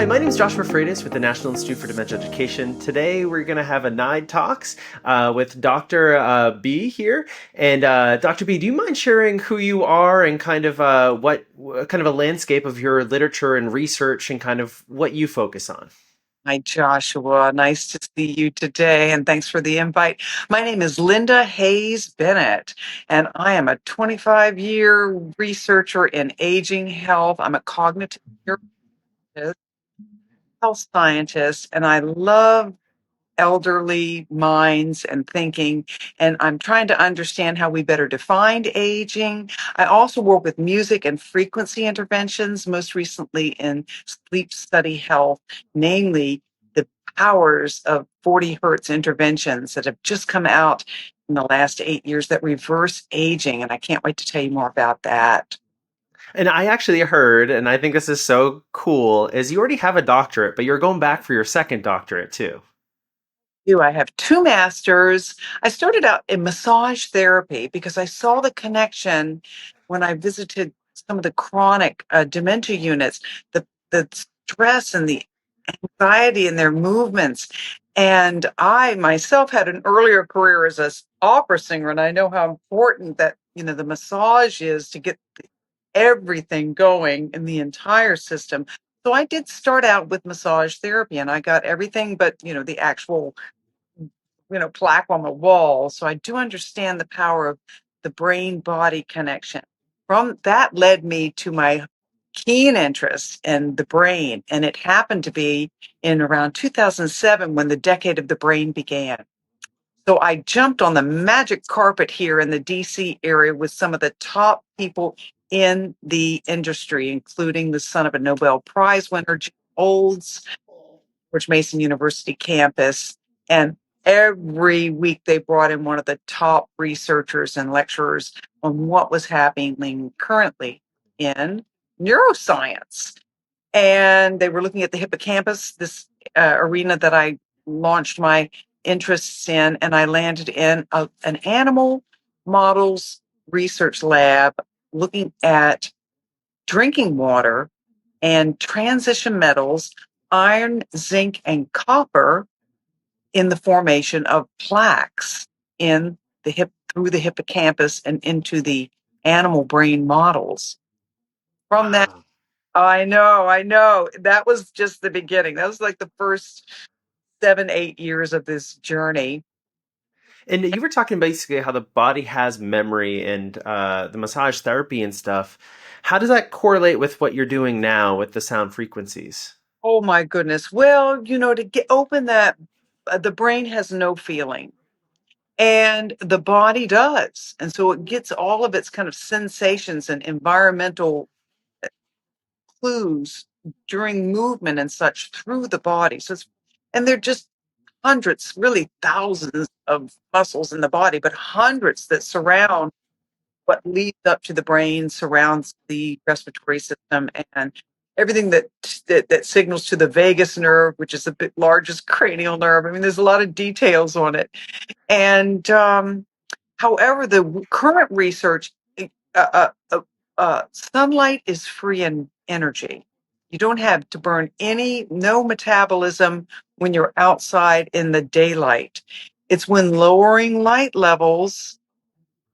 Hi, my name is Joshua Freitas with the National Institute for Dementia Education. Today we're going to have a NIDE Talks with Dr. B here. And Dr. B, do you mind sharing who you are and kind of what kind of a landscape of your literature and research and kind of what you focus on? Hi, Joshua. Nice to see you today, and thanks for the invite. My name is Linda Hayes Bennett, and I am a 25-year researcher in aging health. I'm a cognitive neurologist, health scientist, and I love elderly minds and thinking, and I'm trying to understand how we better define aging. I also work with music and frequency interventions, most recently in sleep study health, namely the powers of 40 Hertz interventions that have just come out in the last 8 years that reverse aging. And I can't wait to tell you more about that. And I actually heard, and I think this is so cool, is you already have a doctorate, but you're going back for your second doctorate too. I have two masters. I started out in massage therapy because I saw the connection when I visited some of the chronic dementia units, the stress and the anxiety in their movements. And I myself had an earlier career as an opera singer, and I know how important that, the massage is to get everything going in the entire system. So I did start out with massage therapy, and I got everything but, the actual plaque on the wall. So I do understand the power of the brain body connection. From that led me to my keen interest in the brain. And it happened to be in around 2007 when the decade of the brain began. So I jumped on the magic carpet here in the DC area with some of the top people in the industry, including the son of a Nobel Prize winner, Jim Olds, George Mason University campus. And every week they brought in one of the top researchers and lecturers on what was happening currently in neuroscience. And they were looking at the hippocampus, this arena that I launched my interests in, and I landed in an animal models research lab looking at drinking water and transition metals, iron, zinc, and copper in the formation of plaques in the hip through the hippocampus and into the animal brain models. From that, Wow. I know. That was just the beginning. That was like the first 7, 8 years of this journey. And you were talking basically how the body has memory and the massage therapy and stuff. How does that correlate with what you're doing now with the sound frequencies? Oh my goodness. Well, to get open that, the brain has no feeling. And the body does. And so it gets all of its kind of sensations and environmental clues during movement and such through the body. And they're just hundreds, really thousands of muscles in the body, but hundreds that surround what leads up to the brain, surrounds the respiratory system, and everything that signals to the vagus nerve, which is the largest cranial nerve. I mean, there's a lot of details on it. And however, the current research, sunlight is free in energy. You don't have to burn no metabolism when you're outside in the daylight. It's when lowering light levels,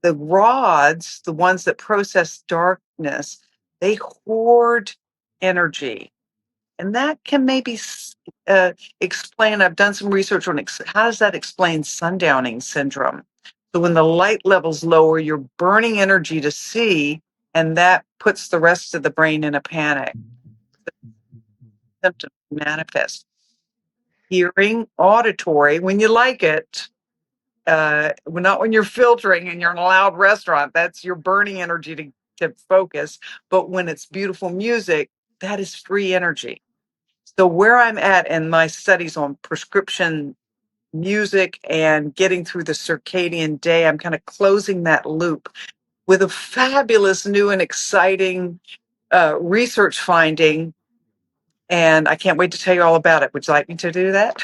the rods, the ones that process darkness, they hoard energy. And that can maybe explain. I've done some research on how does that explain sundowning syndrome. So when the light levels lower, you're burning energy to see, and that puts the rest of the brain in a panic. Symptoms manifest. Hearing, auditory, when you like it, not when you're filtering and you're in a loud restaurant. That's you're burning energy to focus. But when it's beautiful music, that is free energy. So where I'm at in my studies on prescription music and getting through the circadian day, I'm kind of closing that loop with a fabulous new and exciting research finding. And I can't wait to tell you all about it. Would you like me to do that?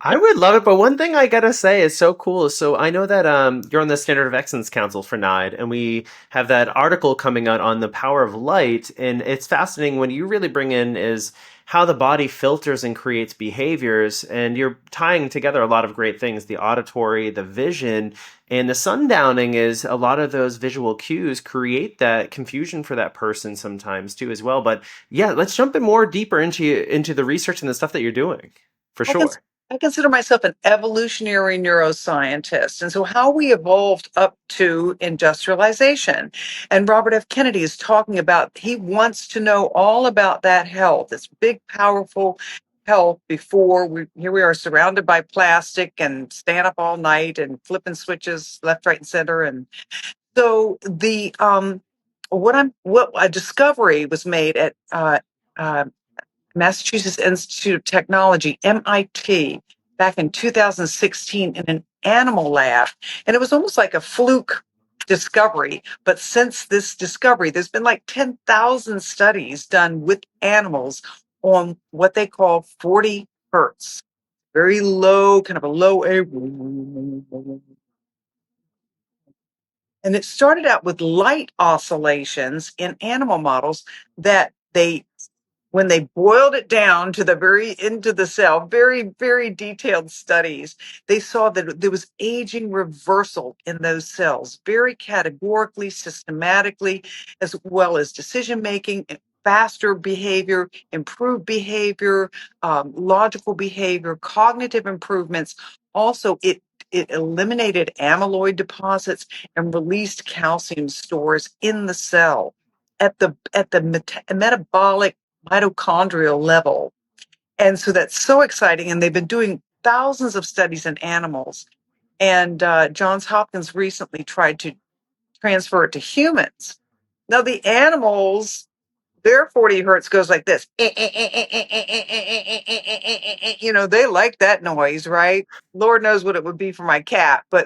I would love it, but one thing I gotta say is so cool. So I know that you're on the Standard of Excellence Council for NIDE, and we have that article coming out on the power of light, and it's fascinating when you really bring in is how the body filters and creates behaviors. And you're tying together a lot of great things: the auditory, the vision, and the sundowning is a lot of those visual cues create that confusion for that person sometimes too as well. But yeah, let's jump in more deeper into the research and the stuff that you're doing for I, sure. I consider myself an evolutionary neuroscientist. And so, how we evolved up to industrialization. And Robert F. Kennedy is talking about, he wants to know all about that health, this big, powerful health before here we are surrounded by plastic and staying up all night and flipping switches left, right, and center. And so, what a discovery was made at, uh, Massachusetts Institute of Technology, MIT, back in 2016 in an animal lab. And it was almost like a fluke discovery. But since this discovery, there's been like 10,000 studies done with animals on what they call 40 hertz, very low, kind of a low A. And it started out with light oscillations in animal models that they, when they boiled it down to the very into the cell, very, very detailed studies, they saw that there was aging reversal in those cells, very categorically, systematically, as well as decision making, faster behavior, improved behavior, logical behavior, cognitive improvements. Also, it eliminated amyloid deposits and released calcium stores in the cell at the metabolic mitochondrial level. And so that's so exciting. And they've been doing thousands of studies in animals. And Johns Hopkins recently tried to transfer it to humans. Now, the animals, their 40 hertz goes like this. You know, they like that noise, right? Lord knows what it would be for my cat. So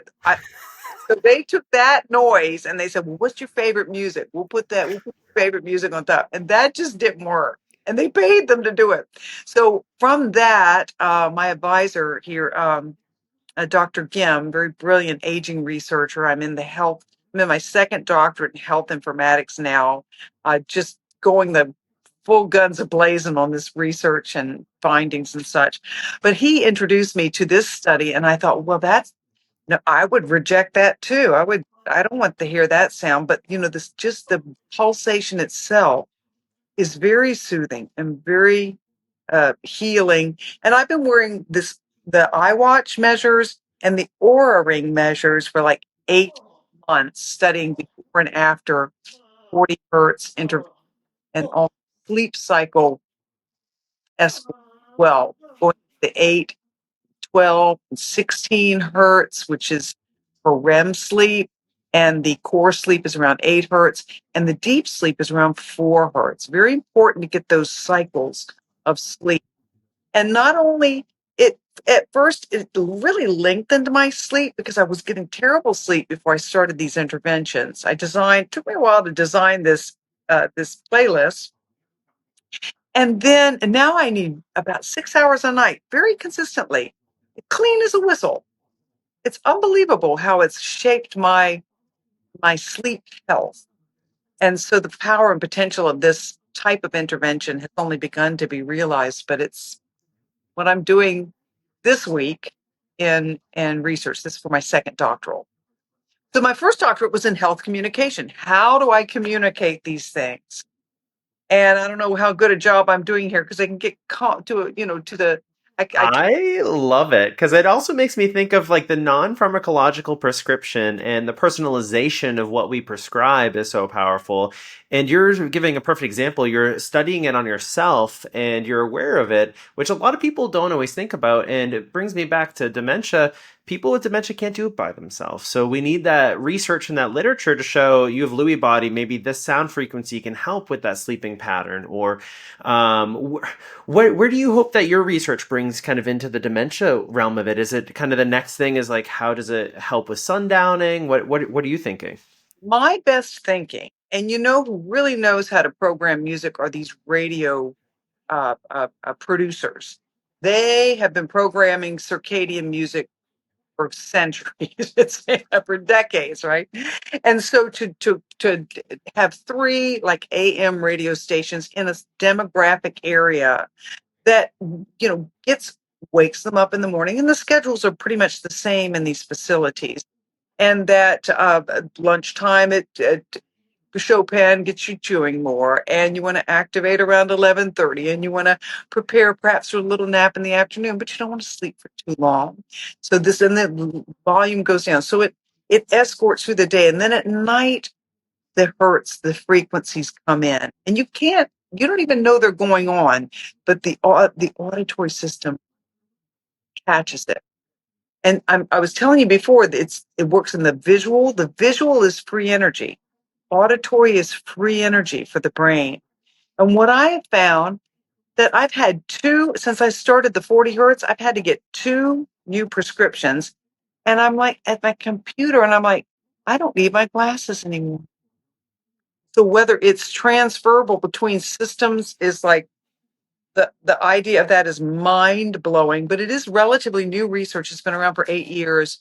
they took that noise and they said, well, what's your favorite music? We'll put your favorite music on top. And that just didn't work. And they paid them to do it. So from that, my advisor here, Dr. Gim, very brilliant aging researcher. I'm in my second doctorate in health informatics now, just going the full guns ablazing on this research and findings and such. But he introduced me to this study, and I thought, well, no, I would reject that too. I don't want to hear that sound, but this just the pulsation itself is very soothing and very healing. And I've been wearing the iWatch measures and the Aura Ring measures for like 8 months, studying before and after 40 hertz interval and all sleep cycle as well, going to 8, 12, and 16 hertz, which is for REM sleep. And the core sleep is around 8 hertz. And the deep sleep is around 4 hertz. Very important to get those cycles of sleep. And not only it, at first, it really lengthened my sleep because I was getting terrible sleep before I started these interventions. Took me a while to design this playlist. And now I need about 6 hours a night, very consistently, clean as a whistle. It's unbelievable how it's shaped my sleep health. And so the power and potential of this type of intervention has only begun to be realized, but it's what I'm doing this week in research. This is for my second doctoral. So my first doctorate was in health communication. How do I communicate these things? And I don't know how good a job I'm doing here because I can get caught to the I I love it because it also makes me think of like the non-pharmacological prescription, and the personalization of what we prescribe is so powerful. And you're giving a perfect example. You're studying it on yourself and you're aware of it, which a lot of people don't always think about. And it brings me back to dementia. People with dementia can't do it by themselves. So we need that research and that literature to show you have Lewy body. Maybe this sound frequency can help with that sleeping pattern, or where do you hope that your research brings kind of into the dementia realm of it? Is it kind of the next thing is like, how does it help with sundowning? What are you thinking? my best thinking, and who really knows how to program music are these radio producers. They have been programming circadian music for centuries, it's for decades, right? And so to have three like AM radio stations in a demographic area that gets wakes them up in the morning, and the schedules are pretty much the same in these facilities. And that lunchtime at Chopin gets you chewing more, and you want to activate around 11:30, and you want to prepare perhaps for a little nap in the afternoon, but you don't want to sleep for too long. So this and the volume goes down. So it escorts through the day, and then at night the hertz, the frequencies come in, and you don't even know they're going on, but the auditory system catches it. And I was telling you before, it works in the visual. The visual is free energy. Auditory is free energy for the brain. And what I have found that I've had since I started the 40 hertz, I've had to get two new prescriptions. And I'm like at my computer and I'm like, I don't need my glasses anymore. So whether it's transferable between systems is like the idea of that is mind blowing, but it is relatively new research. It's been around for 8 years,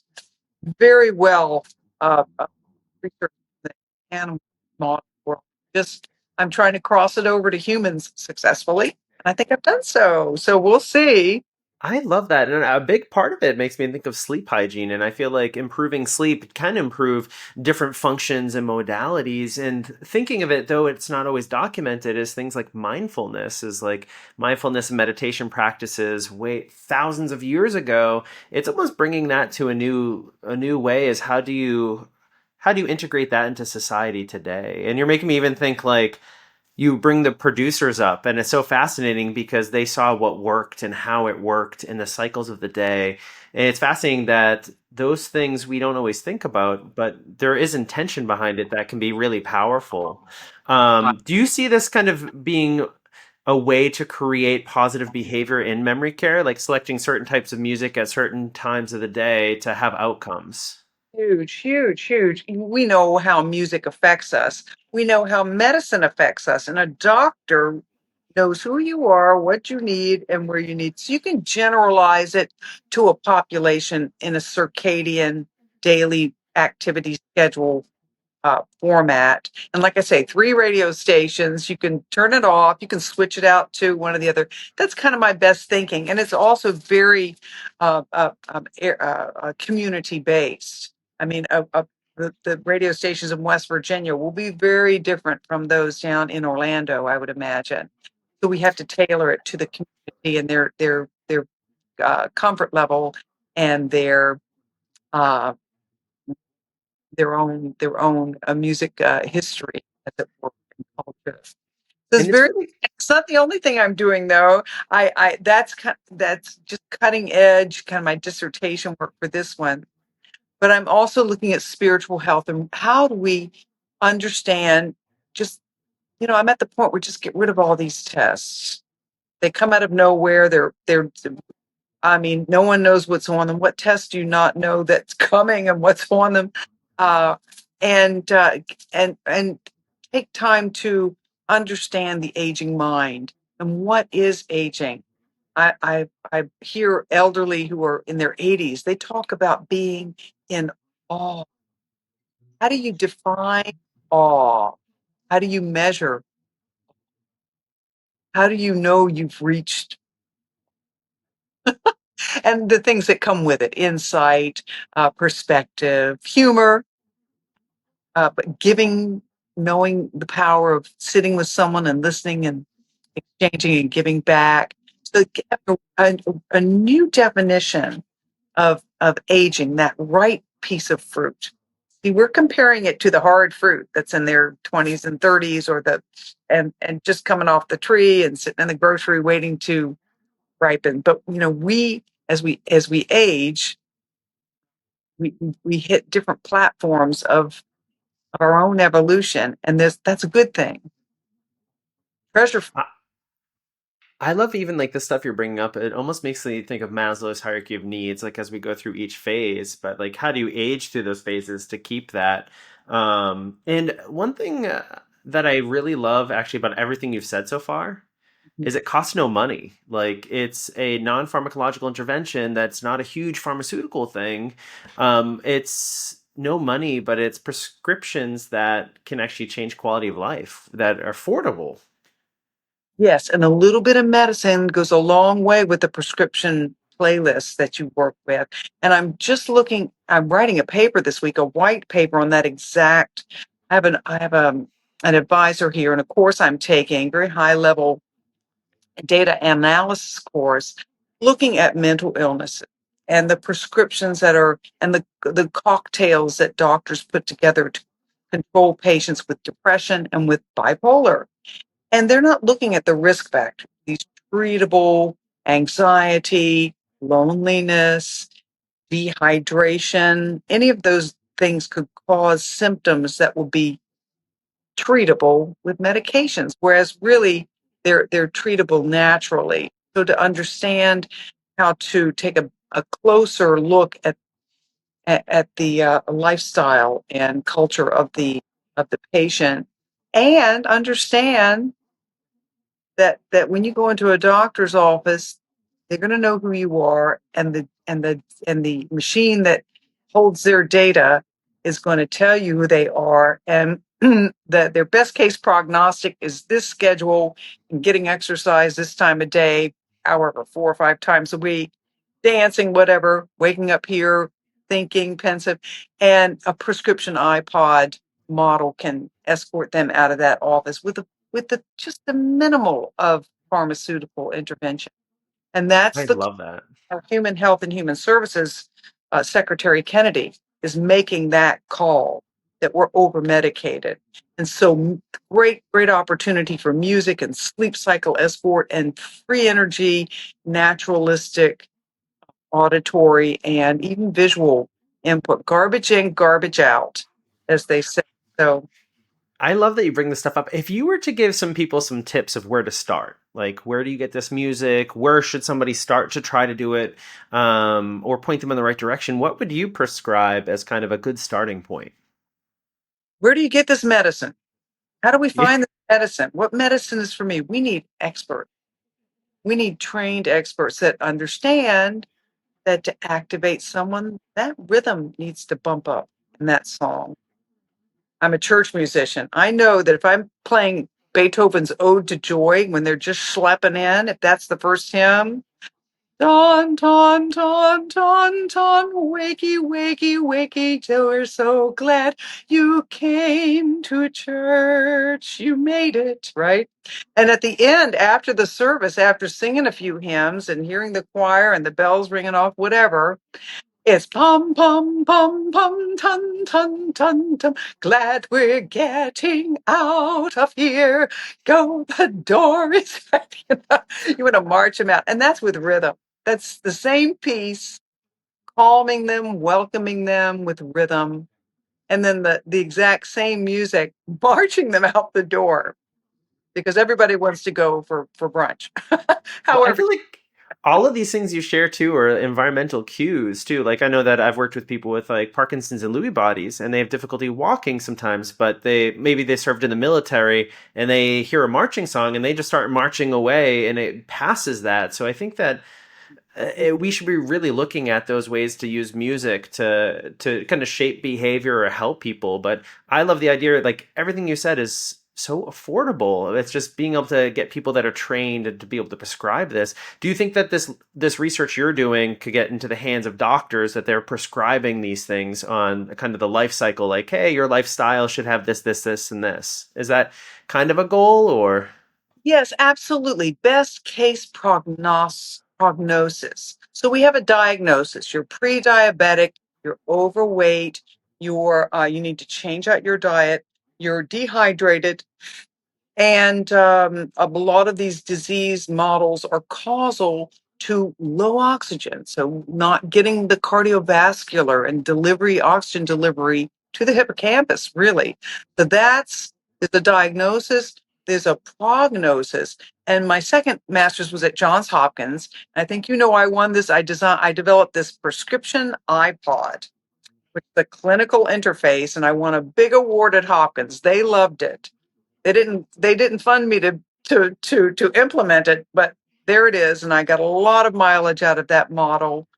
very well research in the animal model world. Just I'm trying to cross it over to humans successfully. And I think I've done so. So we'll see. I love that. And a big part of it makes me think of sleep hygiene. And I feel like improving sleep can improve different functions and modalities. And thinking of it, though it's not always documented, is things like mindfulness, is like mindfulness and meditation practices way thousands of years ago. It's almost bringing that to a new way is how do you integrate that into society today? And you're making me even think like you bring the producers up, and it's so fascinating because they saw what worked and how it worked in the cycles of the day. And it's fascinating that those things we don't always think about, but there is intention behind it that can be really powerful. Do you see this kind of being a way to create positive behavior in memory care, like selecting certain types of music at certain times of the day to have outcomes? Huge, huge, huge. We know how music affects us. We know how medicine affects us. And a doctor knows who you are, what you need, and where you need. So you can generalize it to a population in a circadian daily activity schedule format. And like I say, three radio stations, you can turn it off, you can switch it out to one or the other. That's kind of my best thinking. And it's also very community based. I mean, the radio stations in West Virginia will be very different from those down in Orlando, I would imagine. So we have to tailor it to the community and their comfort level and uh, their own music history, as it were, and culture. So And it's really it's not the only thing I'm doing though. That's just cutting edge, kind of my dissertation work for this one. But I'm also looking at spiritual health and how do we understand just, I'm at the point where just get rid of all these tests. They come out of nowhere. They're I mean, no one knows what's on them. What tests do you not know that's coming and what's on them? Uh, and and take time to understand the aging mind and what is aging. I hear elderly who are in their 80s. They talk about being in awe. How do you define awe? How do you measure? How do you know you've reached and the things that come with it, insight, perspective, humor, but giving, knowing the power of sitting with someone and listening and exchanging and giving back. So a new definition of aging, that ripe piece of fruit. See, we're comparing it to the hard fruit that's in their 20s and 30s or and just coming off the tree and sitting in the grocery waiting to ripen. But we as we age, we we hit different platforms of our own evolution, and that's a good thing. Treasure. I love even like the stuff you're bringing up. It almost makes me think of Maslow's hierarchy of needs, like as we go through each phase. But like, how do you age through those phases to keep that? And one thing that I really love actually about everything you've said so far is it costs no money. Like it's a non-pharmacological intervention that's not a huge pharmaceutical thing. It's no money, but it's prescriptions that can actually change quality of life that are affordable. Yes, and a little bit of medicine goes a long way with the prescription playlist that you work with. And I'm writing a paper this week, a white paper on that exact. I have an advisor here and a course I'm taking, very high level data analysis course, looking at mental illnesses and the prescriptions that are and the cocktails that doctors put together to control patients with depression and with bipolar. And they're not looking at the risk factors, these treatable anxiety, loneliness, dehydration, any of those things could cause symptoms that will be treatable with medications, whereas really they're treatable naturally. So to understand how to take a closer look at the lifestyle and culture of the patient and understand that when you go into a doctor's office, they're going to know who you are, and the machine that holds their data is going to tell you who they are, and that their best case prognostic is this schedule and getting exercise this time of day, however, 4 or 5 times a week, dancing, whatever, waking up here, thinking, pensive, and a prescription iPod model can escort them out of that office with the just the minimal of pharmaceutical intervention. And that's I the love that. Human Health and Human Services Secretary Kennedy is making that call that we're over medicated. And so great opportunity for music and sleep cycle escort and free energy, naturalistic, auditory, and even visual input. Garbage in, garbage out, as they say. So I love that you bring this stuff up. If you were to give some people some tips of where to start, like where do you get this music? Where should somebody start to try to do it, or point them in the right direction? What would you prescribe as kind of a good starting point? where do you get this medicine? How do we Yeah, find the medicine? What medicine is for me? We need experts. We need trained experts that understand that to activate someone, that rhythm needs to bump up in that song. I'm a church musician. I know that if I'm playing Beethoven's Ode to Joy when they're just schlepping in, if that's the first hymn, Ton, ton, ton, ton, ton, wakey, wakey, wakey, we're so glad you came to church. You made it, right? And at the end, after the service, after singing a few hymns and hearing the choir and the bells ringing off, whatever, it's pum, pum, pum, pum, ton, ton, ton, ton. Glad we're getting out of here. Go, the door is ready. You want to march them out. And that's with rhythm. That's the same piece, calming them, welcoming them with rhythm. And then the exact same music, marching them out the door because everybody wants to go for brunch. well, I However, feel like all of these things you share too are environmental cues too. Like I know that I've worked with people with like Parkinson's and Lewy bodies, and they have difficulty walking sometimes, but they served in the military and they hear a marching song and they just start marching away, and it passes that. So I think that we should be really looking at those ways to use music to kind of shape behavior or help people. But I love the idea, like everything you said is so affordable. It's just being able to get people that are trained and to be able to prescribe this. Do you think that this research you're doing could get into the hands of doctors, that they're prescribing these things on kind of the life cycle, like, hey, your lifestyle should have this, and this? Is that kind of a goal, or? yes, absolutely. Best case prognosis. So we have a diagnosis. You're pre-diabetic, you're overweight, you need to change out your diet, you're dehydrated, and a lot of these disease models are causal to low oxygen. So, not getting the cardiovascular and oxygen delivery to the hippocampus, really. So, there's a diagnosis, there's a prognosis. And my second master's was at Johns Hopkins. I think you know I won this. I developed this prescription iPod, which is a clinical interface, and I won a big award at Hopkins. They loved it. They didn't fund me to implement it, but there it is, and I got a lot of mileage out of that model.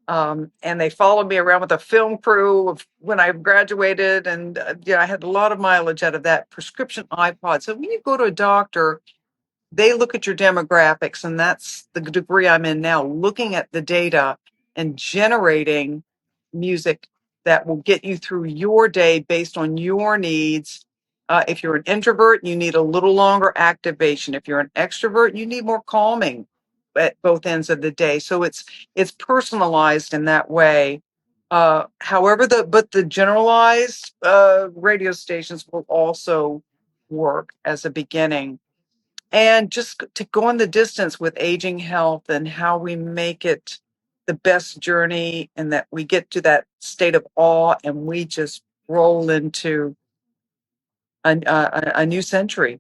And they followed me around with a film crew of when I graduated, and yeah, I had a lot of mileage out of that prescription iPod. So when you go to a doctor, they look at your demographics, and that's the degree I'm in now, looking at the data and generating music that will get you through your day based on your needs. If you're an introvert, you need a little longer activation. If you're an extrovert, you need more calming at both ends of the day. So it's personalized in that way. However, the generalized radio stations will also work as a beginning, and just to go on the distance with aging health and how we make it the best journey, and that we get to that state of awe and we just roll into a new century.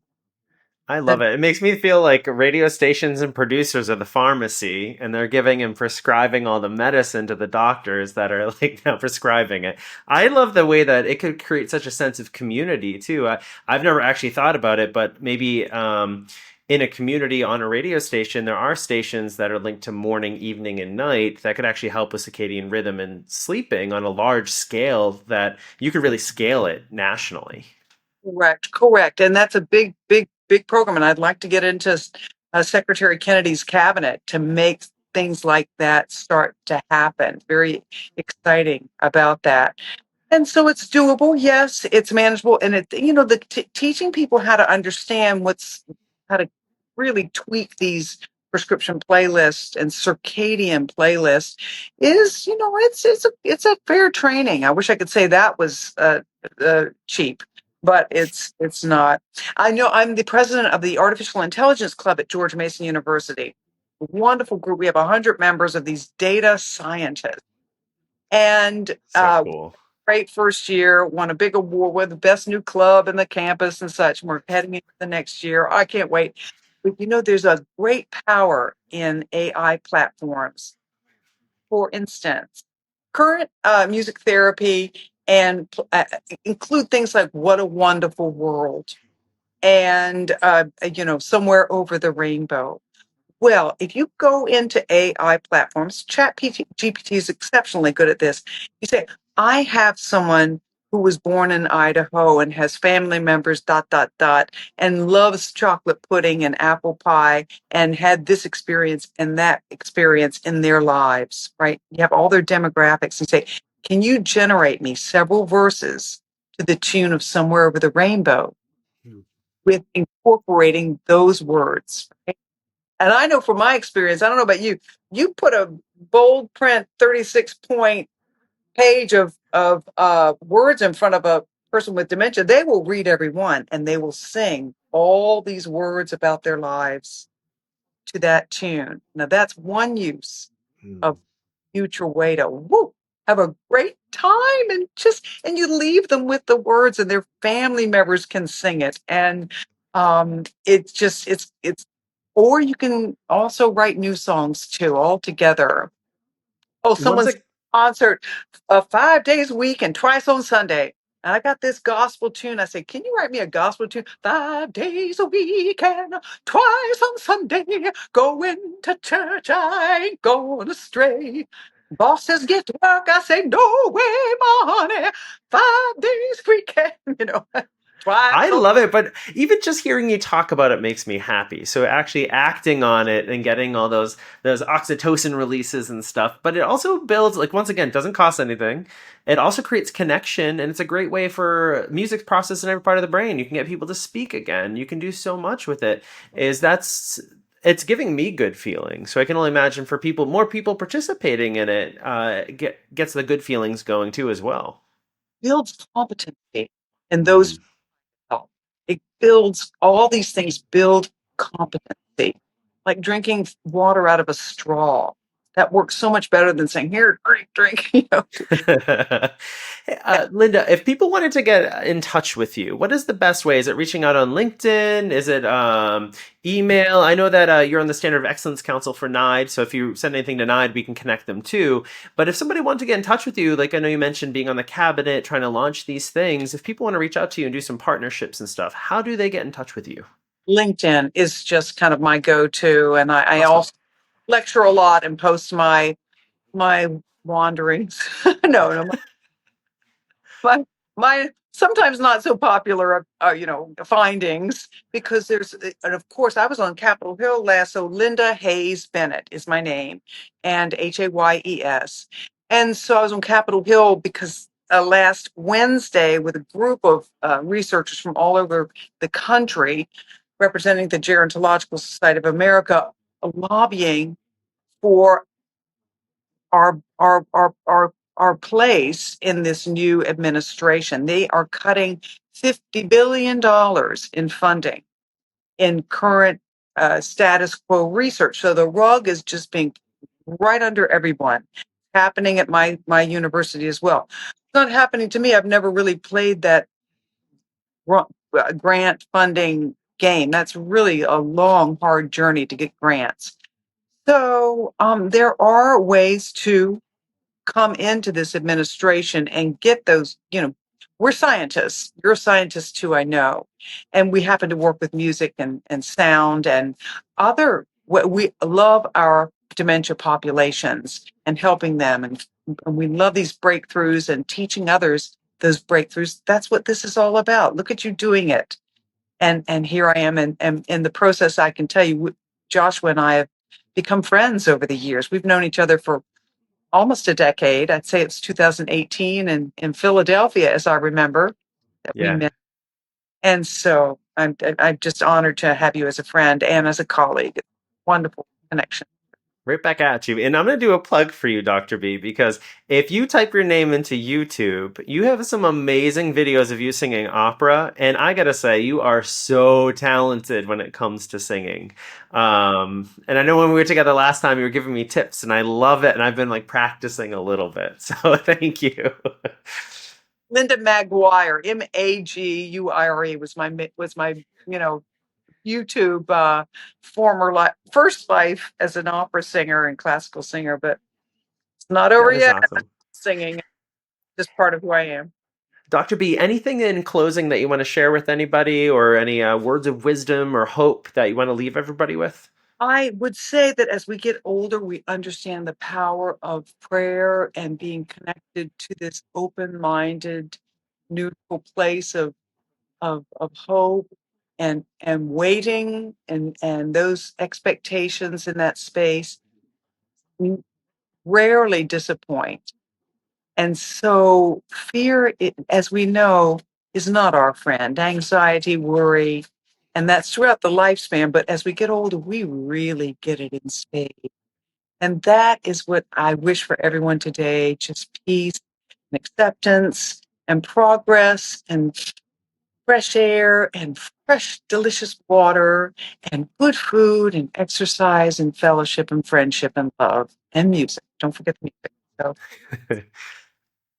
I love That it. It makes me feel like radio stations and producers are the pharmacy, and they're giving and prescribing all the medicine to the doctors that are like now prescribing it. I love the way that it could create such a sense of community too. I've never actually thought about it, but maybe in a community on a radio station, there are stations that are linked to morning, evening, and night that could actually help with circadian rhythm and sleeping on a large scale that you could really scale it nationally. correct. And that's a big program. And I'd like to get into Secretary Kennedy's cabinet to make things like that start to happen. Very exciting about that. And so it's doable. Yes, it's manageable. And teaching people how to understand how to really tweak these prescription playlists and circadian playlists is, it's a fair training. I wish I could say that was cheap, but it's not. I know I'm the president of the Artificial Intelligence Club at George Mason University. Wonderful group. We have 100 members of these data scientists. And So cool. great first year, won a big award with the best new club in the campus and such. And we're heading into the next year. I can't wait. But there's a great power in AI platforms. For instance, current music therapy and include things like What a Wonderful World and, Somewhere Over the Rainbow. Well, if you go into AI platforms, GPT is exceptionally good at this. You say, I have someone who was born in Idaho and has family members, dot, dot, dot, and loves chocolate pudding and apple pie and had this experience and that experience in their lives, right? You have all their demographics and say, can you generate me several verses to the tune of Somewhere Over the Rainbow with incorporating those words? And I know from my experience, I don't know about you, you put a bold print 36-point page of words in front of a person with dementia, they will read every one and they will sing all these words about their lives to that tune. Now that's one use of future way to have a great time, and you leave them with the words and their family members can sing it. And it's just it's or you can also write new songs too all together. Oh, Once someone's concert 5 days a week and twice on Sunday. And I got this gospel tune. I said, can you write me a gospel tune? 5 days a week and twice on Sunday. Going to church, I ain't going astray. Boss says, get to work. I say, no way, honey. 5 days weekend, twice I on. love it, but even just hearing you talk about it makes me happy. So actually acting on it and getting all those oxytocin releases and stuff, but it also builds, like, once again, doesn't cost anything. It also creates connection, and it's a great way for music process in every part of the brain. You can get people to speak again. You can do so much with it. Is that's It's giving me good feelings. So I can only imagine for more people participating in it, gets the good feelings going too as well. Builds competency in those Mm. health. It builds all these things, build competency, like drinking water out of a straw. That works so much better than saying, here, drink, drink. Linda, if people wanted to get in touch with you, what is the best way? Is it reaching out on LinkedIn? Is it email? I know that you're on the Standard of Excellence Council for NIDE, so if you send anything to NIDE, we can connect them too. But if somebody wanted to get in touch with you, like I know you mentioned being on the cabinet, trying to launch these things, if people want to reach out to you and do some partnerships and stuff, how do they get in touch with you? LinkedIn is just kind of my go-to. And I Awesome. also lecture a lot and post my wanderings. No, my my sometimes not so popular, findings because and of course, I was on Capitol Hill last. So Linda Hayes Bennett is my name, and Hayes. And so I was on Capitol Hill because last Wednesday with a group of researchers from all over the country, representing the Gerontological Society of America, lobbying for our place in this new administration. They are cutting $50 billion in funding in current status quo research. So the rug is just being right under everyone. Happening at my university as well. It's not happening to me. I've never really played that grant funding game. That's really a long, hard journey to get grants. So there are ways to come into this administration and get those, we're scientists. You're a scientist too, I know. And we happen to work with music and sound and we love our dementia populations and helping them. And we love these breakthroughs and teaching others those breakthroughs. That's what this is all about. Look at you doing it. And here I am. And in the process, I can tell you, Joshua and I have become friends over the years. We've known each other for almost a decade. I'd say it's 2018 in Philadelphia, as I remember, that we Yeah. met. And so I'm just honored to have you as a friend and as a colleague. Wonderful connection. Right back at you. And I'm going to do a plug for you, Dr. B, because if you type your name into YouTube, you have some amazing videos of you singing opera. And I got to say, you are so talented when it comes to singing. And I know when we were together last time, you were giving me tips, and I love it. And I've been like practicing a little bit. So thank you. Linda Maguire, Maguire was my YouTube former first life as an opera singer and classical singer, but it's not over That is yet. awesome. Singing, just part of who I am. Dr. B, anything in closing that you want to share with anybody or any words of wisdom or hope that you want to leave everybody with? I would say that as we get older, we understand the power of prayer and being connected to this open-minded, neutral place of hope and waiting and those expectations in that space rarely disappoint. And so fear, as we know, is not our friend. Anxiety, worry, and that's throughout the lifespan. But as we get older, we really get it in spades. And that is what I wish for everyone today, just peace and acceptance and progress and fresh air and fresh, delicious water and good food and exercise and fellowship and friendship and love and music. Don't forget the music. So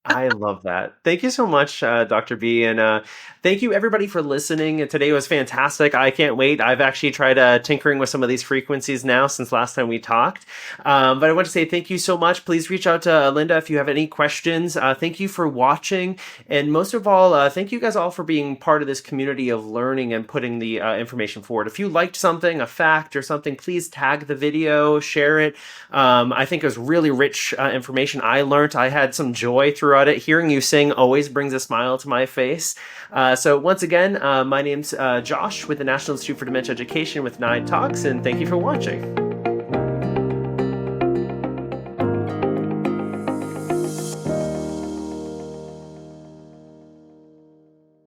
I love that. Thank you so much, Dr. B. And thank you, everybody, for listening. Today was fantastic. I can't wait. I've actually tried tinkering with some of these frequencies now since last time we talked. But I want to say thank you so much. Please reach out to Linda if you have any questions. Thank you for watching. And most of all, thank you guys all for being part of this community of learning and putting the information forward. If you liked something, a fact or something, please tag the video, share it. I think it was really rich information. I learned. I had some joy throughout it. Hearing you sing always brings a smile to my face. So once again, my name's Josh with the National Institute for Dementia Education with Nine Talks, and thank you for watching.